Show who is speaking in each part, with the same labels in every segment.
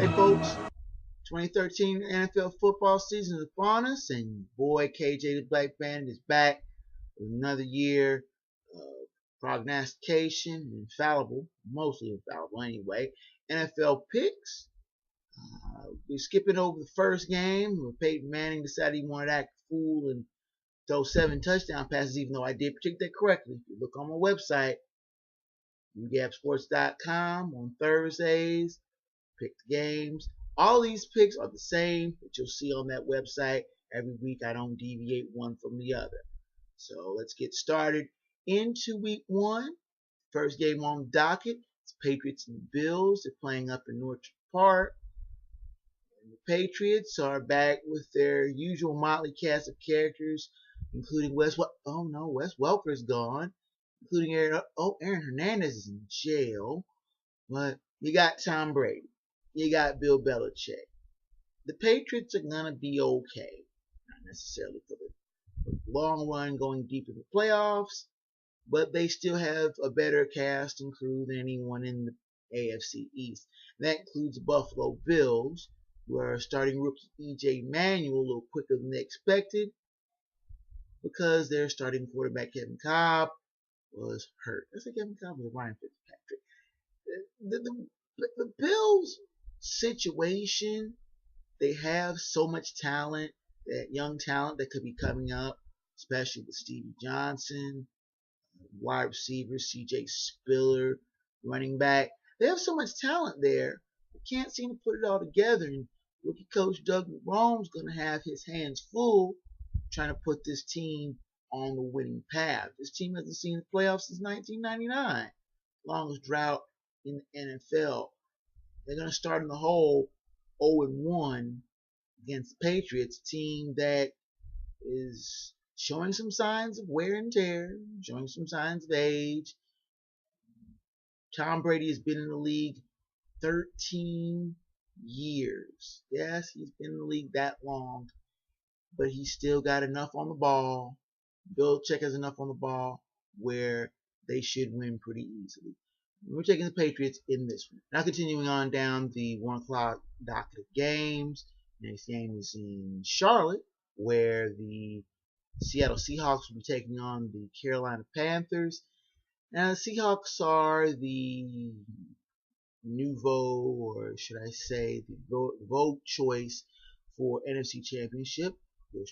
Speaker 1: right, folks. 2013 NFL football season is upon us, and boy, KJ the Black Bandit is back with another year of prognostication, infallible, mostly infallible anyway. NFL picks. We're skipping over the first game where Peyton Manning decided he wanted to act a fool and throw 7 touchdown passes, even though I did predict that correctly. If you look on my website, UGABsports.com on Thursdays, pick the games. All these picks are the same that you'll see on that website every week. I don't deviate one from the other. So let's get started into week 1. First game on the docket. It's Patriots and the Bills. They're playing up in Orchard Park. And the Patriots are back with their usual motley cast of characters, including Wes Welker's gone, including Aaron Hernandez is in jail. But you got Tom Brady. You got Bill Belichick. The Patriots are going to be okay. Not necessarily for the long run going deep in the playoffs, but they still have a better cast and crew than anyone in the AFC East. And that includes the Buffalo Bills, who are starting rookie E.J. Manuel a little quicker than they expected because their starting quarterback Kevin Kolb was hurt. I said Kevin Kolb was Ryan Fitzpatrick. The Bills situation, they have so much talent, that young talent that could be coming up, especially with Stevie Johnson, wide receiver CJ Spiller, running back. They have so much talent there, they can't seem to put it all together, and rookie coach Doug Marrone's going to have his hands full trying to put this team on the winning path. This team hasn't seen the playoffs since 1999, longest drought in the NFL. They're going to start in the hole 0-1 against the Patriots, team that is showing some signs of wear and tear, showing some signs of age. Tom Brady has been in the league 13 years. Yes, he's been in the league that long, but he's still got enough on the ball. Belichick has enough on the ball where they should win pretty easily. We're taking the Patriots in this one. Now continuing on down the 1 o'clock docket of games. Next game is in Charlotte, where the Seattle Seahawks will be taking on the Carolina Panthers. Now the Seahawks are the nouveau, or should I say the vote choice for NFC Championship.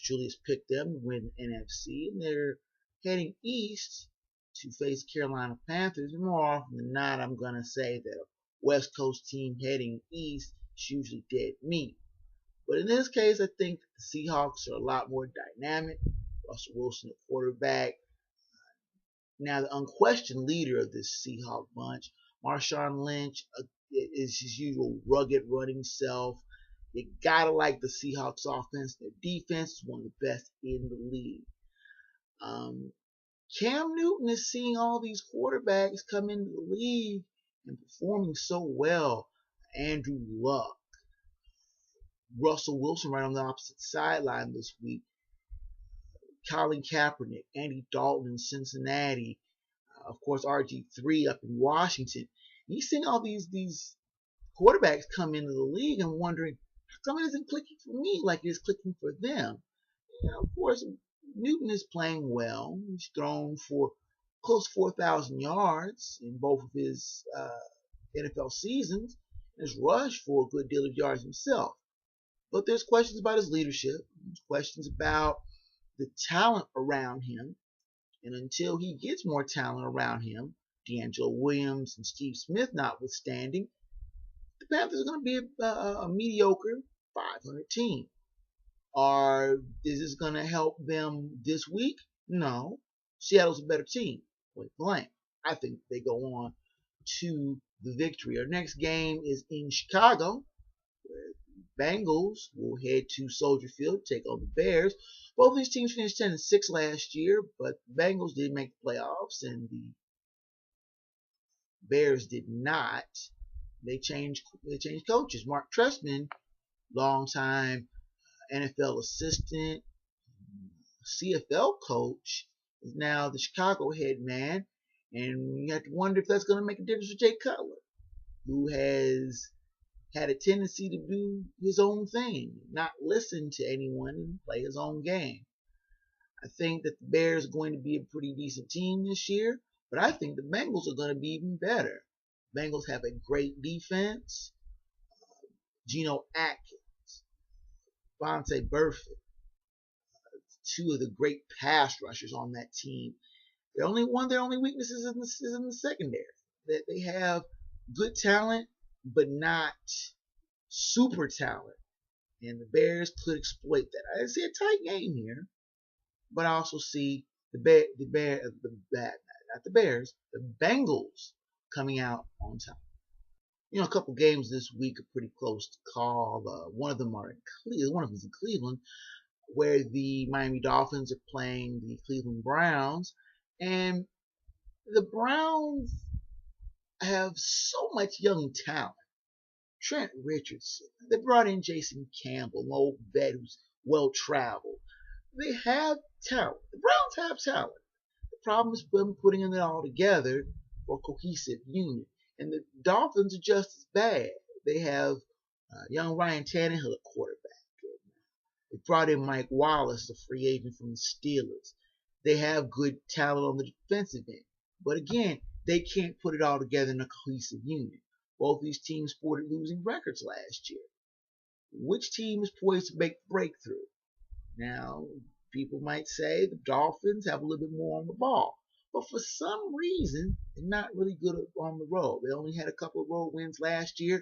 Speaker 1: Julius picked them to win NFC, and they're heading east to face Carolina Panthers. And more often than not, I'm going to say that a West Coast team heading east is usually dead meat. But in this case, I think the Seahawks are a lot more dynamic. Russell Wilson, the quarterback. Now, the unquestioned leader of this Seahawk bunch, Marshawn Lynch, is his usual rugged running self. You gotta like the Seahawks offense. Their defense is one of the best in the league. Cam Newton is seeing all these quarterbacks come into the league and performing so well. Andrew Luck, Russell Wilson right on the opposite sideline this week. Colin Kaepernick, Andy Dalton in Cincinnati, of course RG3 up in Washington. He's seeing all these quarterbacks come into the league and wondering, how come it isn't clicking for me like it is clicking for them? Of course, Newton is playing well. He's thrown for close to 4,000 yards in both of his NFL seasons, and has rushed for a good deal of yards himself. But there's questions about his leadership. There's questions about the talent around him. And until he gets more talent around him, D'Angelo Williams and Steve Smith notwithstanding, the Panthers are going to be a mediocre 500 team. Is this going to help them this week? No. Seattle's a better team. Point blank. I think they go on to the victory. Our next game is in Chicago, where the Bengals will head to Soldier Field to take on the Bears. Both of these teams finished 10-6 last year, but the Bengals did make the playoffs, and the Bears did not. They changed coaches. Mark Trestman, longtime NFL assistant, CFL coach, is now the Chicago head man, and you have to wonder if that's going to make a difference for Jay Cutler, who has had a tendency to do his own thing, not listen to anyone and play his own game. I think that the Bears are going to be a pretty decent team this year, but I think the Bengals are going to be even better. Bengals have a great defense. Geno Atkins, Vontae Burfict, two of the great pass rushers on that team. Their only weakness is in the secondary. That they have good talent, but not super talent, and the Bears could exploit that. I see a tight game here, but I also see the Bengals coming out on top. You know, a couple games this week are pretty close to call. One of them is in Cleveland, where the Miami Dolphins are playing the Cleveland Browns, and the Browns have so much young talent. Trent Richardson. They brought in Jason Campbell, an old vet who's well-traveled. They have talent. The Browns have talent. The problem is them putting it all together for a cohesive unit. And the Dolphins are just as bad. They have young Ryan Tannehill at quarterback. They brought in Mike Wallace, a free agent from the Steelers. They have good talent on the defensive end. But again, they can't put it all together in a cohesive unit. Both these teams sported losing records last year. Which team is poised to make the breakthrough? Now, people might say the Dolphins have a little bit more on the ball. But for some reason, they're not really good on the road. They only had a couple of road wins last year.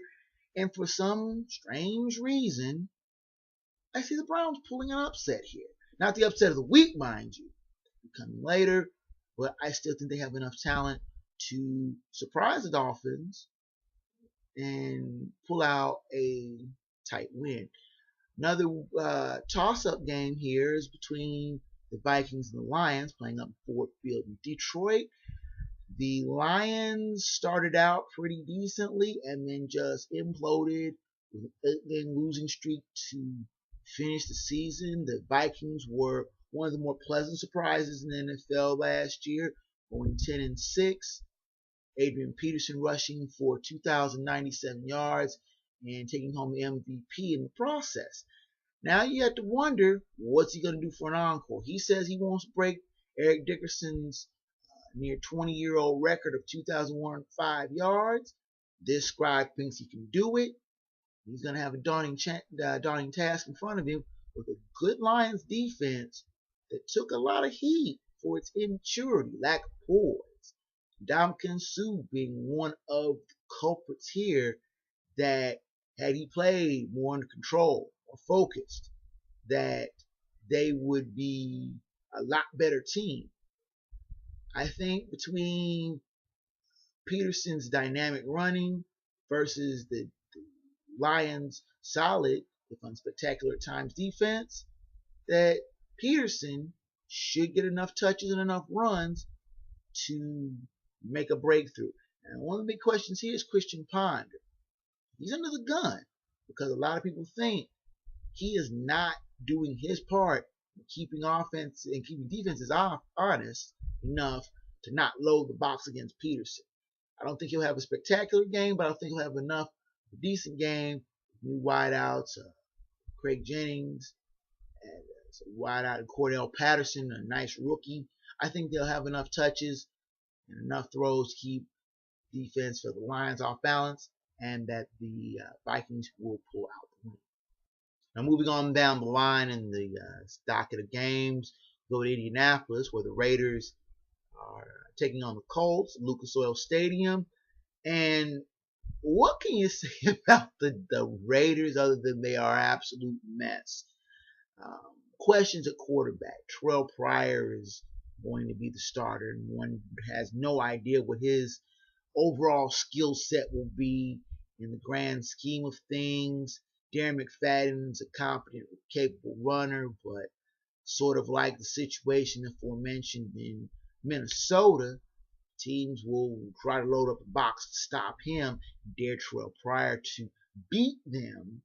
Speaker 1: And for some strange reason, I see the Browns pulling an upset here. Not the upset of the week, mind you. Coming later. But I still think they have enough talent to surprise the Dolphins and pull out a tight win. Another toss-up game here is between the Vikings and the Lions, playing up Ford Field in Detroit. The Lions started out pretty decently and then just imploded with an 8-game losing streak to finish the season. The Vikings were one of the more pleasant surprises in the NFL last year, going 10-6. Adrian Peterson rushing for 2,097 yards and taking home the MVP in the process. Now you have to wonder, what's he going to do for an encore? He says he wants to break Eric Dickerson's near 20-year-old record of 2,105 yards. This scribe thinks he can do it. He's going to have a daunting task in front of him with a good Lions defense that took a lot of heat for its immaturity, lack of poise. Ndamukong Suh being one of the culprits here, that had he played more under control or focused, that they would be a lot better team. I think between Peterson's dynamic running versus the Lions' solid, if unspectacular at times, defense, that Peterson should get enough touches and enough runs to make a breakthrough. And one of the big questions here is Christian Ponder. He's under the gun because a lot of people think he is not doing his part in keeping offense and keeping defenses honest enough to not load the box against Peterson. I don't think he'll have a spectacular game, but I think he'll have enough of a decent game. New wideouts, Craig Jennings, and wideout and Cordell Patterson, a nice rookie. I think they'll have enough touches and enough throws to keep defense for the Lions off balance, and that the Vikings will pull out the win. Now moving on down the line in the docket of games, go to Indianapolis, where the Raiders are taking on the Colts, Lucas Oil Stadium. And what can you say about the Raiders other than they are an absolute mess? Questions at quarterback. Terrell Pryor is going to be the starter, and one has no idea what his overall skill set will be in the grand scheme of things. Darren McFadden's a competent, capable runner, but sort of like the situation aforementioned in Minnesota, teams will try to load up a box to stop him, dare Terrell Pryor to beat them.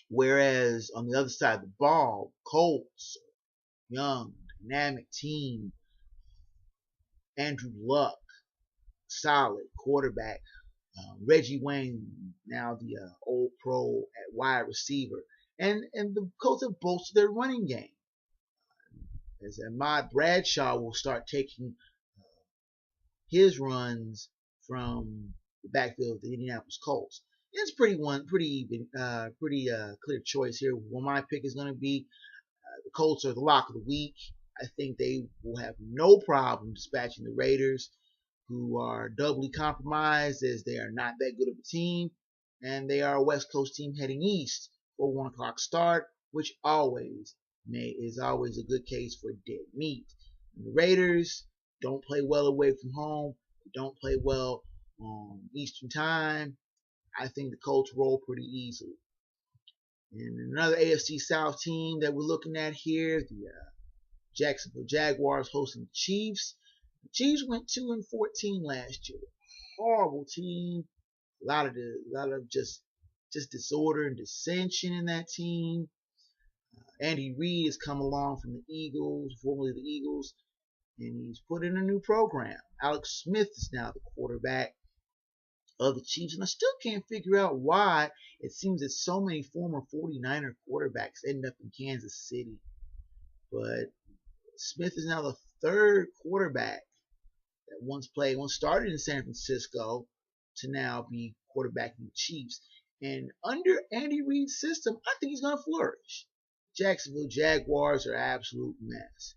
Speaker 1: Whereas on the other side of the ball, Colts, young, dynamic team, Andrew Luck, solid quarterback. Reggie Wayne, now the old pro at wide receiver. And the Colts have bolstered their running game. As Ahmad Bradshaw will start taking his runs from the backfield of the Indianapolis Colts. It's pretty even, pretty clear choice here. Well, my pick is going to be the Colts are the lock of the week. I think they will have no problem dispatching the Raiders, who are doubly compromised as they are not that good of a team, and they are a West Coast team heading east for a 1 o'clock start, which is always a good case for dead meat. And the Raiders don't play well away from home. They don't play well on Eastern time. I think the Colts roll pretty easily. And another AFC South team that we're looking at here, the Jacksonville Jaguars hosting the Chiefs. The Chiefs went 2-14 last year. Horrible team. A lot of just disorder and dissension in that team. Andy Reid has come along from the Eagles, formerly the Eagles, and he's put in a new program. Alex Smith is now the quarterback of the Chiefs, and I still can't figure out why it seems that so many former 49er quarterbacks end up in Kansas City. But Smith is now the third quarterback that once started in San Francisco to now be quarterbacking the Chiefs. And under Andy Reid's system, I think he's going to flourish. Jacksonville Jaguars are an absolute mess.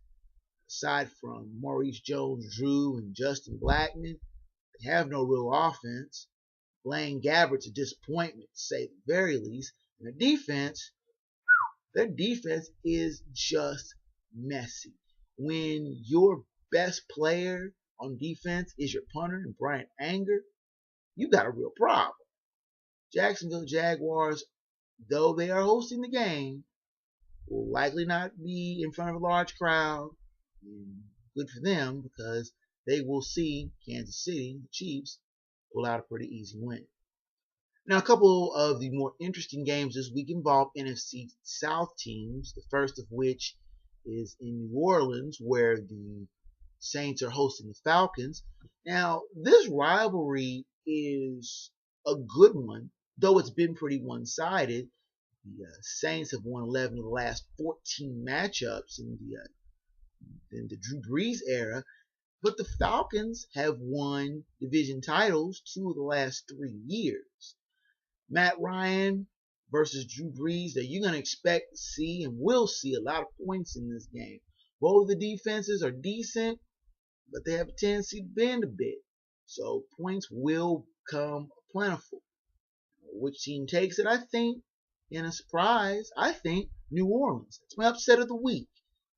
Speaker 1: Aside from Maurice Jones-Drew and Justin Blackmon, they have no real offense. Blaine Gabbert's a disappointment, to say the very least. And their defense is just messy. When your best player on defense is your punter and Bryant Anger, you got a real problem. Jacksonville Jaguars, though they are hosting the game, will likely not be in front of a large crowd. And good for them, because they will see Kansas City, the Chiefs, pull out a pretty easy win. Now, a couple of the more interesting games this week involve NFC South teams, the first of which is in New Orleans, where the Saints are hosting the Falcons. Now, this rivalry is a good one, though it's been pretty one-sided. The Saints have won 11 of the last 14 matchups in the Drew Brees era, but the Falcons have won division titles 2 of the last 3 years. Matt Ryan versus Drew Brees, that you're going to expect to see and will see a lot of points in this game. Both of the defenses are decent, but they have a tendency to bend a bit. So points will come plentiful. Which team takes it? I think, in a surprise, I think New Orleans. It's my upset of the week.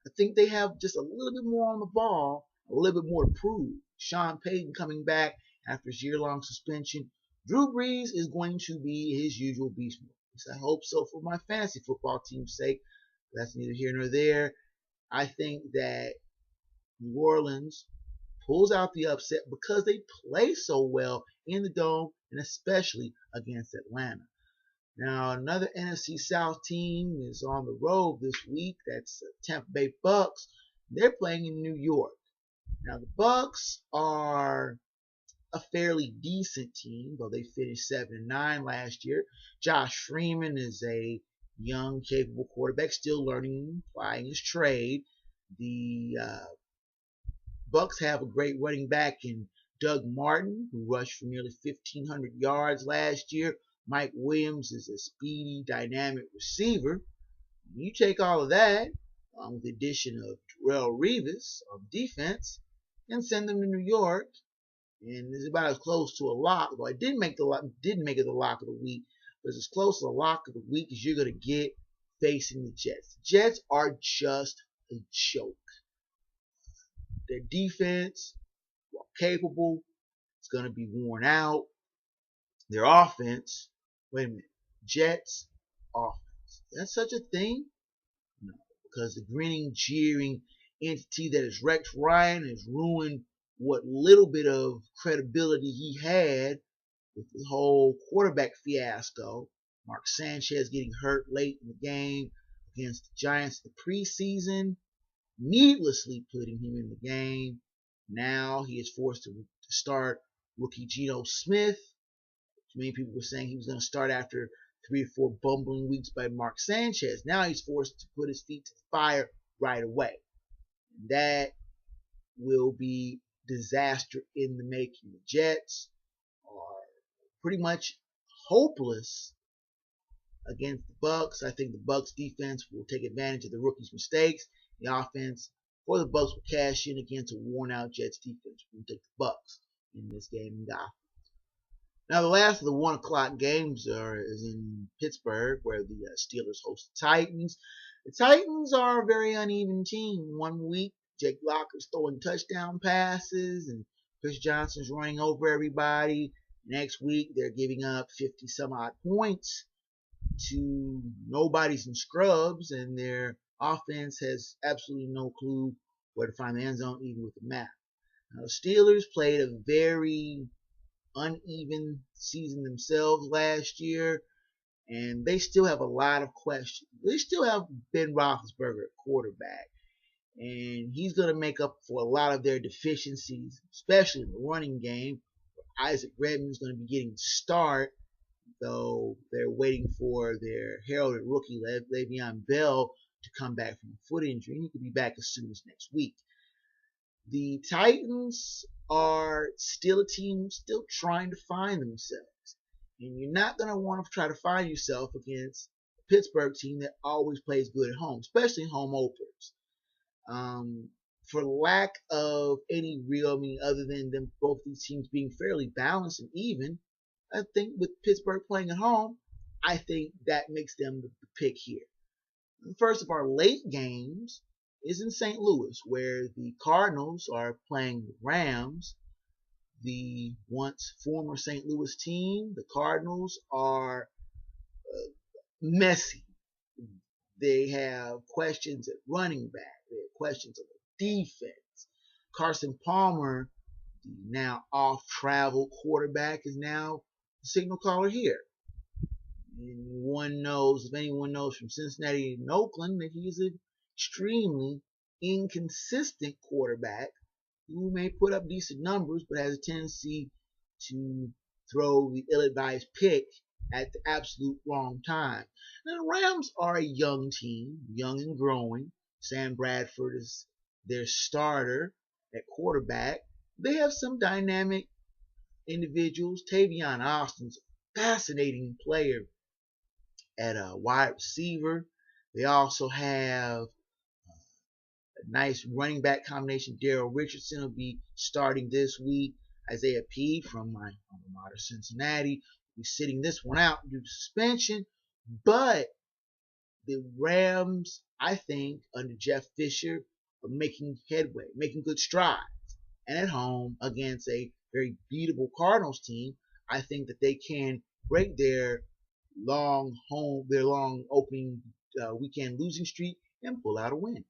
Speaker 1: I think they have just a little bit more on the ball, a little bit more to prove. Sean Payton coming back after his year-long suspension. Drew Brees is going to be his usual beast mode. I hope so for my fantasy football team's sake. That's neither here nor there. I think that New Orleans pulls out the upset because they play so well in the Dome, and especially against Atlanta. Now, another NFC South team is on the road this week. That's Tampa Bay Bucks. They're playing in New York. Now, the Bucks are a fairly decent team, though they finished 7-9 last year. Josh Freeman is a young, capable quarterback, still learning, applying his trade. The Bucks have a great running back in Doug Martin, who rushed for nearly 1,500 yards last year. Mike Williams is a speedy, dynamic receiver. You take all of that, along with the addition of Darrelle Revis on defense, and send them to New York, and it's about as close to a lock. Though I didn't make it the lock of the week, but it's as close to the lock of the week as you're going to get facing the Jets. The Jets are just a joke. Their defense, while capable, is going to be worn out. Their offense, wait a minute, Jets offense. That's such a thing? No, because the grinning, jeering entity that is Rex Ryan has ruined what little bit of credibility he had with the whole quarterback fiasco. Mark Sanchez getting hurt late in the game against the Giants in the preseason, needlessly putting him in the game. Now he is forced to start rookie Geno Smith, Many people were saying he was going to start after 3 or 4 bumbling weeks by Mark Sanchez. Now he's forced to put his feet to the fire right away. That will be disaster in the making. The Jets are pretty much hopeless against the Bucs. I think the Bucs defense will take advantage of the rookie's mistakes. The offense for the Bucs will cash in against a worn-out Jets defense. We'll take the Bucs in this game in Gotham. Now, the last of the 1 o'clock games is in Pittsburgh, where the Steelers host the Titans. The Titans are a very uneven team. 1 week, Jake Locker's throwing touchdown passes, and Chris Johnson's running over everybody. Next week, they're giving up 50-some-odd points to nobodies and scrubs, and their offense has absolutely no clue where to find the end zone, even with the map. Now, the Steelers played a very uneven season themselves last year, and they still have a lot of questions. They still have Ben Roethlisberger at quarterback, and he's going to make up for a lot of their deficiencies, especially in the running game. Isaac Redman's going to be getting the start, though they're waiting for their heralded rookie Le'Veon Bell to come back from a foot injury. He could be back as soon as next week. The Titans are still a team still trying to find themselves. And you're not going to want to try to find yourself against a Pittsburgh team that always plays good at home, especially home openers. For lack of any real, other than them, both these teams being fairly balanced and even, I think with Pittsburgh playing at home, I think that makes them the pick here. The first of our late games is in St. Louis, where the Cardinals are playing the Rams. The once former St. Louis team, the Cardinals, are messy. They have questions at running back. They have questions of the defense. Carson Palmer, the now off-travel quarterback, is now the signal caller here. And one knows, if anyone knows from Cincinnati and Oakland, that he's an extremely inconsistent quarterback who may put up decent numbers, but has a tendency to throw the ill-advised pick at the absolute wrong time. Now, the Rams are a young team, young and growing. Sam Bradford is their starter at quarterback. They have some dynamic individuals. Tavion Austin's a fascinating player at a wide receiver. They also have a nice running back combination. Daryl Richardson will be starting this week. Isaiah P. from my alma mater, Cincinnati, will be sitting this one out due to suspension. But the Rams, I think, under Jeff Fisher, are making headway, making good strides. And at home against a very beatable Cardinals team, I think that they can break their long opening weekend losing streak and pull out a win.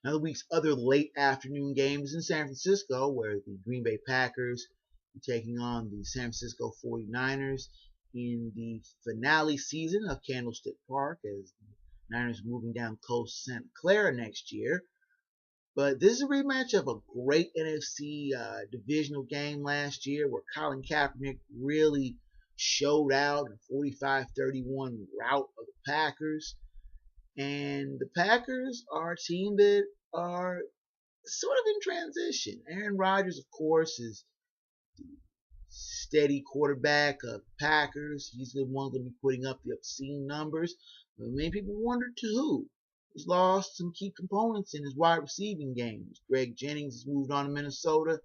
Speaker 1: Now, the week's other late afternoon game is in San Francisco, where the Green Bay Packers are taking on the San Francisco 49ers in the finale season of Candlestick Park, as the Niners are moving down coast to Santa Clara next year. But this is a rematch of a great NFC divisional game last year, where Colin Kaepernick really showed out in a 45-31 rout of the Packers. And the Packers are a team that are sort of in transition. Aaron Rodgers, of course, is the steady quarterback of the Packers. He's the one going to be putting up the obscene numbers. But many people wondered to who. He's lost some key components in his wide receiving games. Greg Jennings has moved on to Minnesota.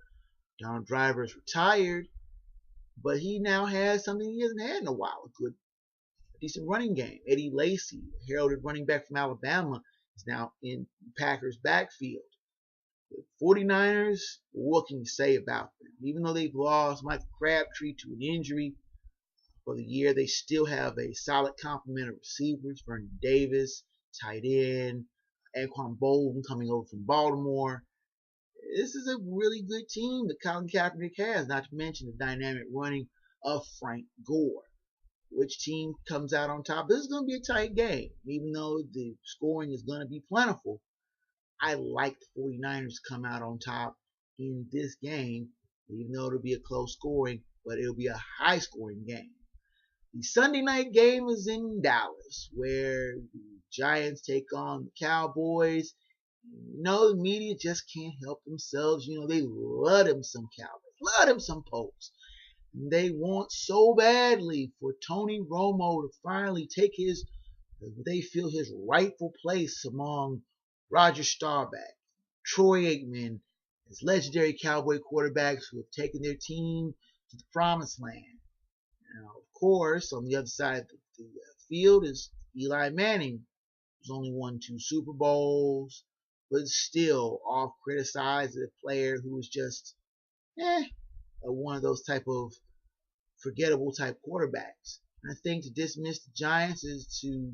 Speaker 1: Donald Driver is retired. But he now has something he hasn't had in a while, a decent running game. Eddie Lacy, the heralded running back from Alabama, is now in Packers' backfield. The 49ers, what can you say about them? Even though they've lost Michael Crabtree to an injury for the year, they still have a solid complement of receivers. Vernon Davis, tight end, Anquan Boldin coming over from Baltimore. This is a really good team that Colin Kaepernick has, not to mention the dynamic running of Frank Gore. Which team comes out on top? This is going to be a tight game. Even though the scoring is going to be plentiful, I like the 49ers to come out on top in this game, even though it'll be a close scoring but it'll be a high-scoring game. The Sunday night game is in Dallas, where the Giants take on the Cowboys. The media just can't help themselves. They love them some Cowboys, love them some Pokes. They want so badly for Tony Romo to finally take they feel his rightful place among Roger Staubach, Troy Aikman, as legendary Cowboy quarterbacks who have taken their team to the promised land. Now, of course, on the other side of the field is Eli Manning, who's only won 2 Super Bowls, but still oft criticized as a player who is just one of those type of forgettable type quarterbacks. And I think to dismiss the Giants is to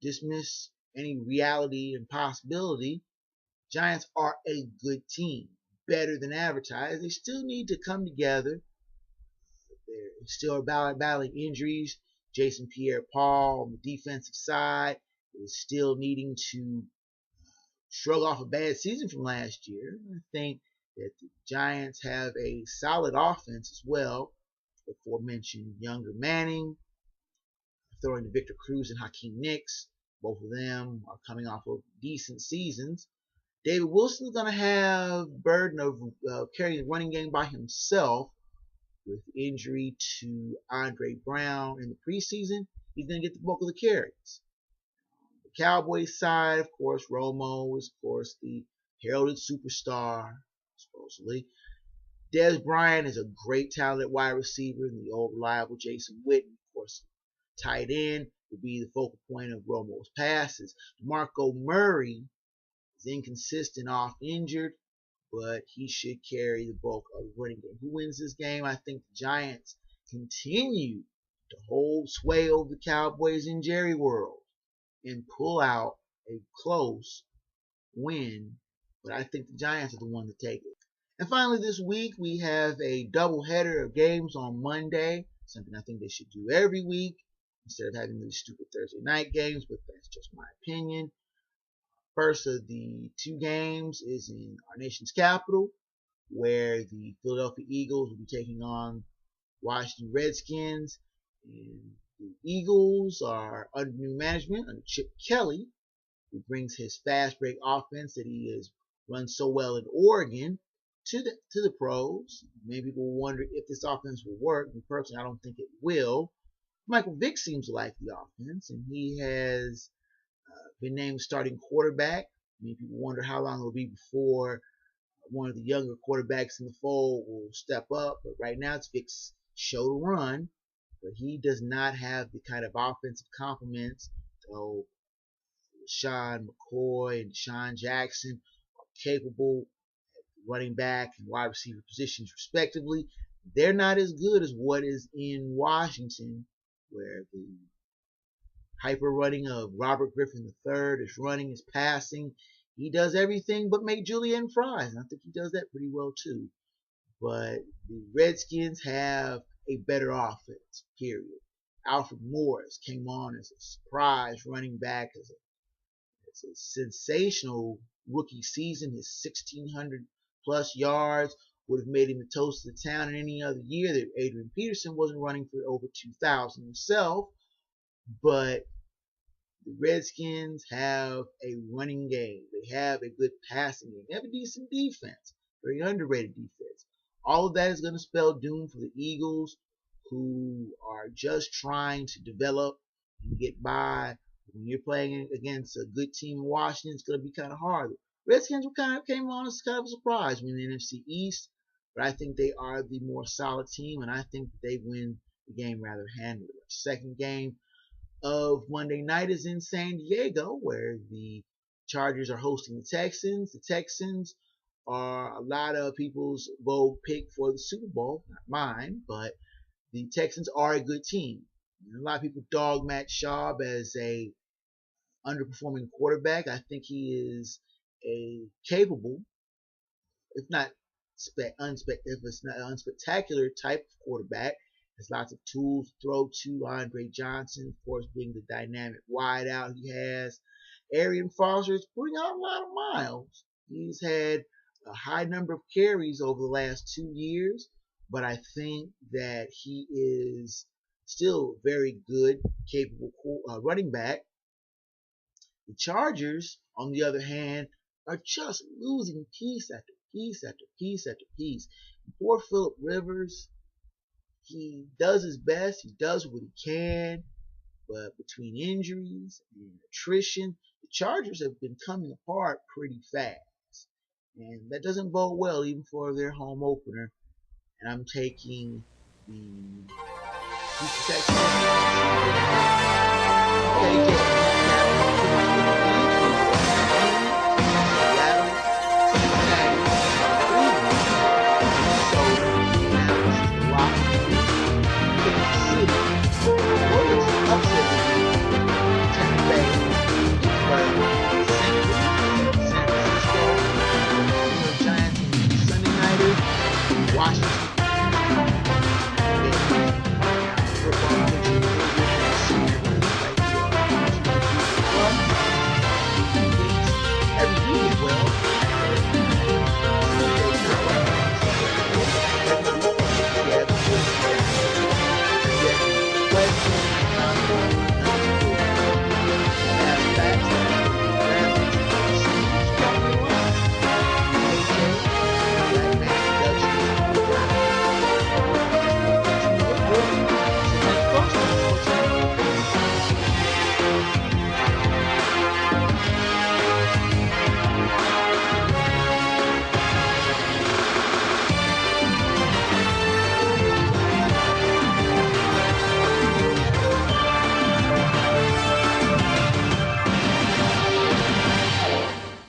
Speaker 1: dismiss any reality and possibility. Giants are a good team, better than advertised. They still need to come together. They're still battling injuries. Jason Pierre-Paul on the defensive side is still needing to shrug off a bad season from last year. I think that the Giants have a solid offense as well. The aforementioned younger Manning, throwing to Victor Cruz and Hakeem Nicks. Both of them are coming off of decent seasons. David Wilson's going to have the burden of carrying the running game by himself with injury to Andre Brown in the preseason. He's going to get the bulk of the carries. The Cowboys side, of course, Romo is, of course, the heralded superstar, supposedly. Dez Bryant is a great talented wide receiver, and the old reliable Jason Witten, of course, tight end, will be the focal point of Romo's passes. DeMarco Murray is inconsistent, off injured, but he should carry the bulk of the running game. Who wins this game? I think the Giants continue to hold sway over the Cowboys in Jerry World and pull out a close win, but I think the Giants are the one to take it. And finally, this week, we have a doubleheader of games on Monday, something I think they should do every week instead of having these stupid Thursday night games, but that's just my opinion. First of the 2 games is in our nation's capital, where the Philadelphia Eagles will be taking on Washington Redskins. And the Eagles are under new management, under Chip Kelly, who brings his fast break offense that he has run so well in Oregon to the pros. Many people wonder if this offense will work. Me personally, I don't think it will. Michael Vick seems to like the offense, and he has been named starting quarterback. Many people wonder how long it will be before one of the younger quarterbacks in the fold will step up. But right now, it's Vick's show to run. But he does not have the kind of offensive complements. So Sean McCoy and Deshaun Jackson are capable running back and wide receiver positions respectively. They're not as good as what is in Washington, where the hyper running of Robert Griffin III is running, is passing. He does everything but make julienne fries, and I think he does that pretty well too. But the Redskins have a better offense, period. Alfred Morris came on as a surprise running back, as a sensational rookie season. His 1,600 plus yards would have made him the toast of the town in any other year. That Adrian Peterson wasn't running for over 2,000 himself. But the Redskins have a running game. They have a good passing game. They have a decent defense, very underrated defense. All of that is going to spell doom for the Eagles, who are just trying to develop and get by. When you're playing against a good team in Washington, it's going to be kind of hard. Redskins came on as kind of a surprise winning the NFC East, but I think they are the more solid team, and I think that they win the game rather handily. The second game of Monday night is in San Diego, where the Chargers are hosting the Texans. The Texans are a lot of people's vote pick for the Super Bowl, not mine, but the Texans are a good team. And a lot of people dog Matt Schaub as a underperforming quarterback. I think he is a capable, if not unspectacular type of quarterback. Has lots of tools to throw to. Andre Johnson, of course, being the dynamic wideout he has. Arian Foster is putting out a lot of miles. He's had a high number of carries over the last 2 years, but I think that he is still very good, capable running back. The Chargers, on the other hand, are just losing piece after piece after piece after piece. Poor Philip Rivers, he does his best, he does what he can, but between injuries and attrition, the Chargers have been coming apart pretty fast. And that doesn't bode well even for their home opener. And I'm taking the Houston Texans. Okay,